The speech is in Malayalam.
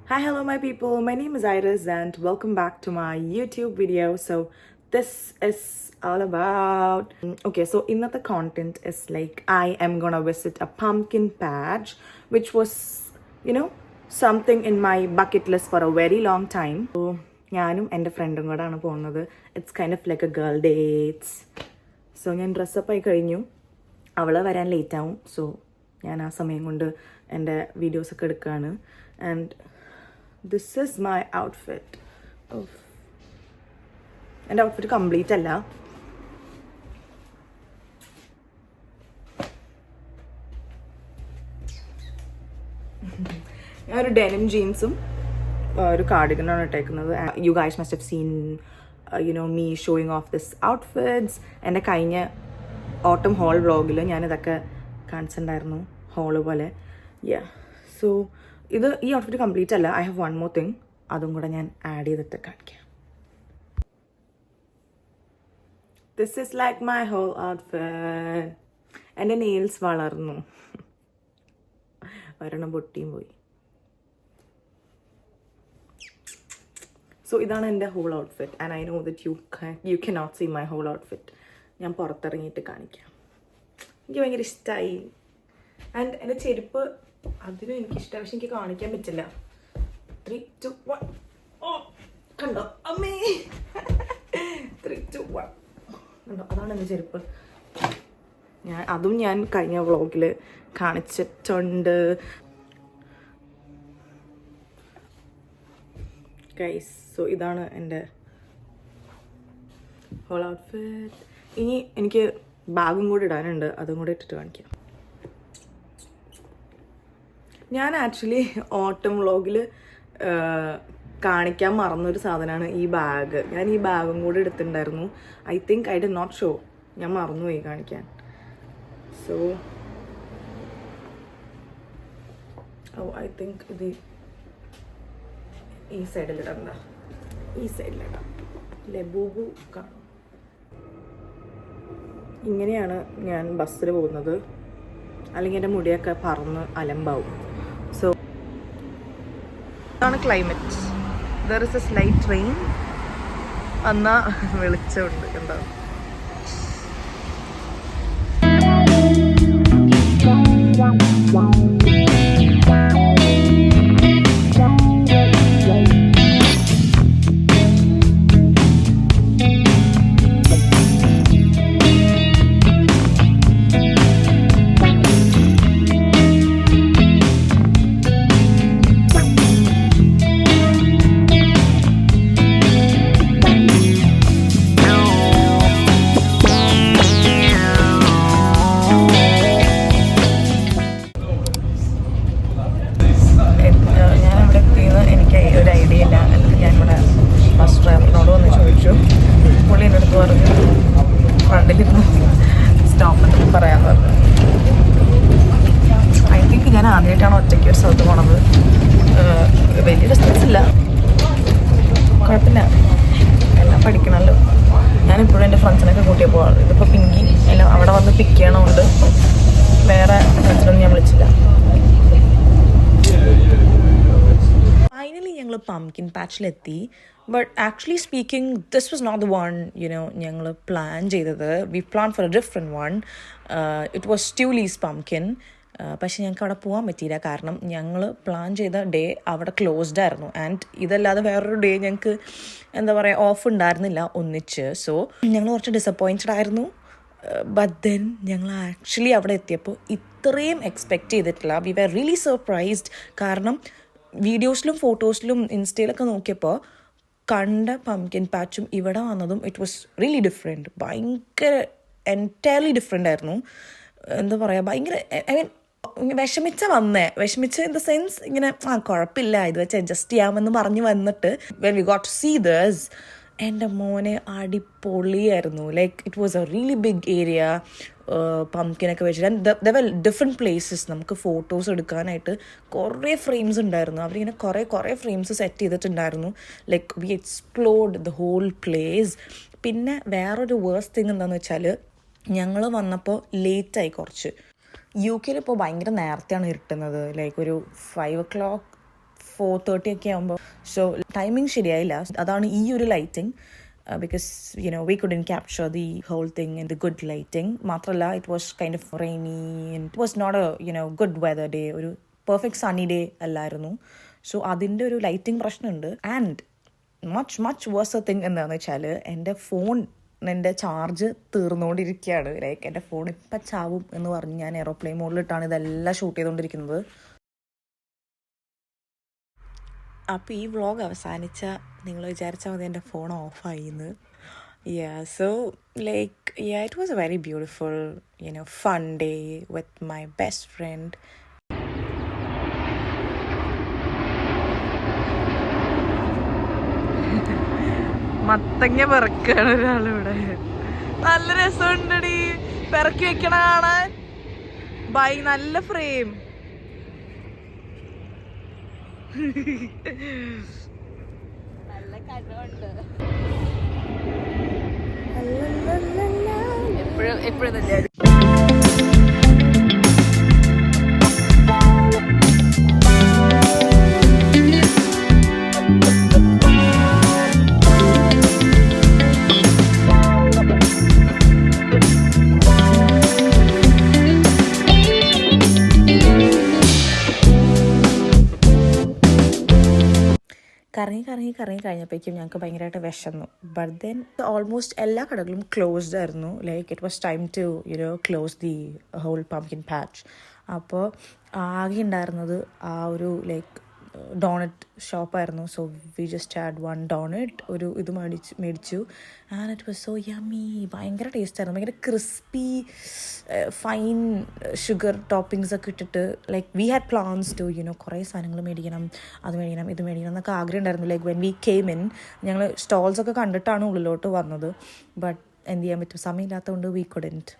Hi, hello, my people. My name is Iris, and welcome back to my YouTube video. So, this is all about. Okay, so in the content is like I am gonna visit a pumpkin patch, which was, something in my bucket list for a very long time. So, ഞാനും എൻ്റെ ഫ്രണ്ടും കൂടെയാണ് പോകുന്നത്. It's kind of like A girl dates. So ഞാൻ ഡ്രസ്സപ്പ് ആയി കഴിഞ്ഞു. അവൾ വരാൻ ലേറ്റ് ആവും. സോ ഞാൻ ആ സമയം കൊണ്ട് എൻ്റെ വീഡിയോസൊക്കെ എടുക്കുകയാണ്. And this is my outfit. എൻ്റെ ഔട്ട്ഫിറ്റ് കംപ്ലീറ്റ് അല്ല. ഞാൻ ഒരു ഡെനിം ജീൻസും ഒരു കാർഡിഗനാണ് ഇട്ടേക്കുന്നത്. You guys must have seen me showing of this outfits. എൻ്റെ കഴിഞ്ഞ ഓട്ടം ഹോൾ വ്ളോഗിൽ ഞാനിതൊക്കെ കാണിച്ചിട്ടുണ്ടായിരുന്നു, ഹോള് പോലെ. സോ ഈ ഔട്ട്ഫിറ്റ് കംപ്ലീറ്റ് അല്ല. I have one more thing, അതും കൂടെ ഞാൻ ആഡ് ചെയ്തിട്ട് കാണിക്കാം. This is like my whole outfit. എൻ്റെ നെയിൽസ് വളർന്നു, ഒരെണ്ണം പൊട്ടിയും പോയി. സോ ഇതാണ് എൻ്റെ whole outfit. And I know that you cannot see my whole outfit. ഞാൻ പുറത്തിറങ്ങിയിട്ട് കാണിക്കാം. എനിക്ക് ഭയങ്കര ഇഷ്ടമായി. ആൻഡ് എൻ്റെ ചെരുപ്പ് അതിനും എനിക്കിഷ്ടമാണ്, പക്ഷെ എനിക്ക് കാണിക്കാൻ പറ്റില്ല. 3, 2, 1. ഓ കണ്ടോ അമ്മേ. 3, 2, 1 കണ്ടോ, അതാണ് എൻ്റെ ചെരുപ്പ്. അതും ഞാൻ കഴിഞ്ഞ വ്ളോഗിൽ കാണിച്ചിട്ടുണ്ട് ഗൈസ്. സോ ഇതാണ് എൻ്റെ ഹോൾ ഔട്ട്ഫിറ്റ്. ഇനി എനിക്ക് ബാഗും കൂടി ഇടാനുണ്ട്, അതും കൂടി ഇട്ടിട്ട് കാണിക്കാം. ഞാൻ ആക്ച്വലി ഓട്ടം വ്ളോഗിൽ കാണിക്കാൻ മറന്നൊരു സാധനമാണ് ഈ ബാഗ്. ഞാൻ ഈ ബാഗും കൂടി എടുത്തിട്ടുണ്ടായിരുന്നു. I think I did not show. ഞാൻ മറന്നുപോയി കാണിക്കാൻ. സോ ഐ തിങ്ക് ഇത് ഈ സൈഡിലിടണ്ട, ഈ സൈഡിലിടാം. ലബൂബു കാണും. ഇങ്ങനെയാണ് ഞാൻ ബസ്സിൽ പോകുന്നത്, അല്ലെങ്കിൽ എൻ്റെ മുടിയൊക്കെ പറന്ന് അലമ്പാവും. സോ ഇതാണ് climate. There is a slight rain. എന്നാൽ വെളിച്ചമുണ്ട്, എന്താ. സ്റ്റോപ്പ് പറയാന്ന് പറഞ്ഞു. ഐ തിങ്ക് ഞാൻ ആദ്യമായിട്ടാണ് ഒറ്റയ്ക്ക് ഒരു സ്ഥലത്ത് പോണത്. വലിയ ഡിസ്റ്റൻസ് ഇല്ല, കുഴപ്പമില്ല, എല്ലാം പഠിക്കണമല്ലോ. ഞാനിപ്പോഴും എൻ്റെ ഫ്രണ്ട്സിനൊക്കെ കൂട്ടിയേ പോകാറ്. ഇതിപ്പോൾ പിങ്കി എല്ലാം അവിടെ വന്ന് പിക്ക് ചെയ്യണമുണ്ട്. വേറെ ഫ്രണ്ട്സിനൊന്നും ഞാൻ വിളിച്ചില്ല. ഫൈനലി ഞങ്ങൾ പംകിൻ പാച്ചിലെത്തി. But actually speaking this was not the one ഞങ്ങൾ പ്ലാൻ ചെയ്തത്. We plan for a different one. It was Tulleys pumpkin. പക്ഷെ ഞങ്ങൾക്ക് അവിടെ പോകാൻ പറ്റിയില്ല, കാരണം ഞങ്ങൾ പ്ലാൻ ചെയ്ത ഡേ അവിടെ ക്ലോസ്ഡ് ആയിരുന്നു. ആൻഡ് ഇതല്ലാതെ വേറൊരു ഡേ ഞങ്ങൾക്ക് എന്താ പറയുക ഓഫ് ഉണ്ടായിരുന്നില്ല ഒന്നിച്ച്. സോ ഞങ്ങൾ കുറച്ച് ഡിസപ്പോയിൻറ്റഡ് ആയിരുന്നു. ബട്ട് ദെൻ ഞങ്ങൾ ആക്ച്വലി അവിടെ എത്തിയപ്പോൾ ഇത്രയും എക്സ്പെക്റ്റ് ചെയ്തിട്ടില്ല. We were really surprised. കാരണം വീഡിയോസിലും ഫോട്ടോസിലും ഇൻസ്റ്റയിലൊക്കെ നോക്കിയപ്പോൾ കണ്ട പംകിൻ പാച്ചും ഇവിടെ വന്നതും ഇറ്റ് വാസ് റിയലി ഡിഫറെൻറ്റ്. ഭയങ്കര എൻറ്റയർലി ഡിഫറെൻ്റ് ആയിരുന്നു. എന്താ പറയുക, ഭയങ്കര ഐ മീൻ വിഷമിച്ച ഇൻ ദ സെൻസ് ഇങ്ങനെ കുഴപ്പമില്ല, ഇത് വെച്ച് അഡ്ജസ്റ്റ് ചെയ്യാമെന്ന് പറഞ്ഞ് വന്നിട്ട് when we got to see this, എൻ്റെ മോനെ അടിപൊളിയായിരുന്നു. Like it was a really big area. പംകിനൊക്കെ വെച്ചിട്ട് ദ വെൽ ഡിഫറെൻറ്റ് പ്ലേസസ് നമുക്ക് ഫോട്ടോസ് എടുക്കാനായിട്ട് കുറേ ഫ്രെയിംസ് ഉണ്ടായിരുന്നു. അവരിങ്ങനെ കുറേ ഫ്രെയിംസ് സെറ്റ് ചെയ്തിട്ടുണ്ടായിരുന്നു. Like we explored the whole place. പിന്നെ വേറൊരു വേഴ്സ്റ്റ് തിങ് എന്താണെന്ന് വെച്ചാൽ, ഞങ്ങൾ വന്നപ്പോൾ ലേറ്റായി കുറച്ച്. യു കെയിൽ ഇപ്പോൾ ഭയങ്കര നേരത്തെയാണ് ഇരുട്ടുന്നത്. ലൈക്ക് ഒരു 5 o'clock 4:30 ഒക്കെ ആകുമ്പോൾ. സോ ടൈമിങ് ശരിയായില്ല. അതാണ് ഈ ഒരു lighting. Because we couldn't capture the whole thing in the good lighting. Matralla, it was kind of rainy and it was not a good weather day. ഒരു പെർഫെക്റ്റ് സണ്ണി ഡേ അല്ലായിരുന്നു. സോ അതിൻ്റെ ഒരു ലൈറ്റിംഗ് പ്രശ്നമുണ്ട്. ആൻഡ് മച്ച് വേഴ്സ് തിങ് എന്താണെന്ന് വെച്ചാൽ എൻ്റെ ചാർജ് തീർന്നുകൊണ്ടിരിക്കുകയാണ്. ലൈക്ക് എൻ്റെ ഫോൺ ഇപ്പം ചാവും എന്ന് പറഞ്ഞ് ഞാൻ എയ്റോപ്ലെയിൻ മോഡിലിട്ടാണ് ഇതെല്ലാം ഷൂട്ട് ചെയ്തുകൊണ്ടിരിക്കുന്നത്. അപ്പോൾ ഈ വ്ളോഗ് അവസാനിച്ച നിങ്ങൾ വിചാരിച്ചാൽ മതി എൻ്റെ phone ഓഫായിന്ന്. So it was a very beautiful fun day with my best friend. മത്തങ്ങ പെറക്കാണ് ഒരാളിവിടെ. നല്ല രസമുണ്ടടി പെറക്കി വെക്കണ കാണാൻ. ബൈ, നല്ല ഫ്രെയിം. നല്ല കണ്ണുണ്ട്. എപ്പോഴും തന്നെ കറങ്ങി കഴിഞ്ഞപ്പോഴേക്കും ഞങ്ങൾക്ക് ഭയങ്കരമായിട്ട് വിശന്നു. ബട്ട് ദെൻ ഓൾമോസ്റ്റ് എല്ലാ കടകളും ക്ലോസ്ഡ് ആയിരുന്നു. Like it was time to close the whole pumpkin patch. അപ്പോൾ ആകെ ഉണ്ടായിരുന്നത് ആ ഒരു ലൈക്ക് ഡോണറ്റ് ഷോപ്പായിരുന്നു. So we just had one donut. ഒരു ഇത് മേടിച്ചു. And it was so yummy. ഭയങ്കര ടേസ്റ്റായിരുന്നു. ഭയങ്കര ക്രിസ്പി, ഫൈൻ ഷുഗർ ടോപ്പിങ്സ് ഒക്കെ ഇട്ടിട്ട്. Like we had plans to കുറേ സാധനങ്ങൾ മേടിക്കണം, അത് മേടിക്കണം, ഇത് മേടിക്കണം എന്നൊക്കെ ആഗ്രഹം ഉണ്ടായിരുന്നു. Like when we came in ഞങ്ങൾ സ്റ്റോൾസൊക്കെ കണ്ടിട്ടാണ് ഉള്ളിലോട്ട് വന്നത്. ബട്ട് എന്ത് ചെയ്യാൻ പറ്റും, സമയമില്ലാത്തതുകൊണ്ട് വി കുഡൻറ്റ്.